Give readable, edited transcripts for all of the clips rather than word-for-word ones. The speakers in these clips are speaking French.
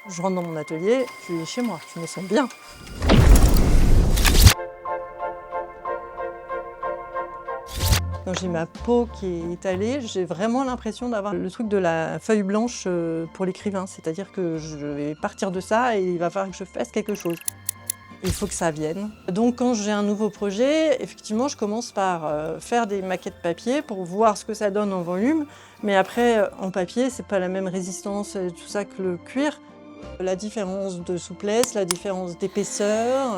Je rentre dans mon atelier, je suis chez moi, je me sens bien. Quand j'ai ma peau qui est étalée, j'ai vraiment l'impression d'avoir le truc de la feuille blanche pour l'écrivain. C'est-à-dire que je vais partir de ça et il va falloir que je fasse quelque chose. Il faut que ça vienne. Donc quand j'ai un nouveau projet, effectivement, je commence par faire des maquettes papier pour voir ce que ça donne en volume. Mais après, en papier, c'est pas la même résistance et tout ça que le cuir. La différence de souplesse, la différence d'épaisseur.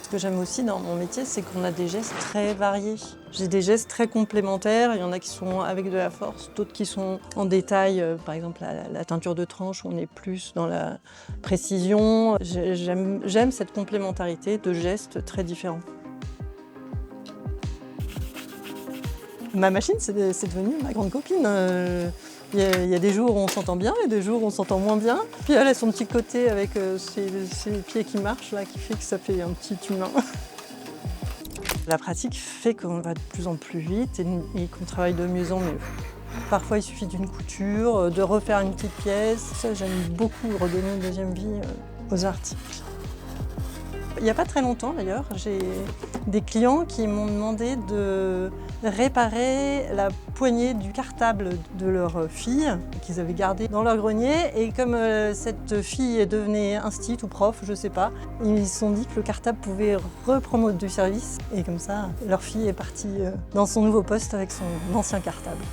Ce que j'aime aussi dans mon métier, c'est qu'on a des gestes très variés. J'ai des gestes très complémentaires, il y en a qui sont avec de la force, d'autres qui sont en détail, par exemple la teinture de tranche, où on est plus dans la précision. J'aime cette complémentarité de gestes très différents. Ma machine, c'est devenu ma grande copine. Il y a des jours où on s'entend bien et des jours où on s'entend moins bien. Puis elle a son petit côté avec ses pieds qui marchent, là, qui fait que ça fait un petit humain. La pratique fait qu'on va de plus en plus vite et qu'on travaille de mieux en mieux. Parfois, il suffit d'une couture, de refaire une petite pièce. Ça, j'aime beaucoup redonner une deuxième vie aux articles. Il n'y a pas très longtemps d'ailleurs, j'ai des clients qui m'ont demandé de réparer la poignée du cartable de leur fille qu'ils avaient gardé dans leur grenier. Et comme cette fille devenait instit ou prof, je sais pas, ils se sont dit que le cartable pouvait reprendre du service. Et comme ça, leur fille est partie dans son nouveau poste avec son ancien cartable.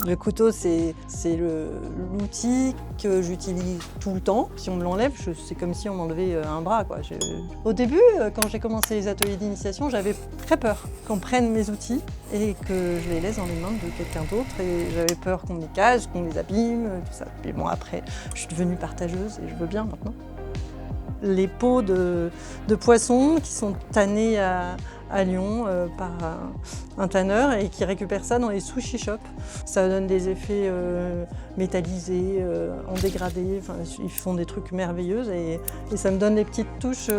Le couteau, c'est l'outil que j'utilise tout le temps. Si on me l'enlève, c'est comme si on m'enlevait un bras, quoi. Au début, quand j'ai commencé les ateliers d'initiation, j'avais très peur qu'on prenne mes outils et que je les laisse dans les mains de quelqu'un d'autre. Et j'avais peur qu'on me les casse, qu'on les abîme, tout ça. Puis bon, après, je suis devenue partageuse et je veux bien maintenant. Les peaux de poissons qui sont tannées à Lyon par un tanneur et qui récupère ça dans les sushi shops. Ça donne des effets métallisés, en dégradé, enfin, ils font des trucs merveilleux et ça me donne des petites touches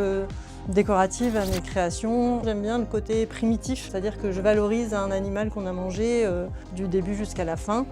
décoratives à mes créations. J'aime bien le côté primitif, c'est-à-dire que je valorise un animal qu'on a mangé du début jusqu'à la fin.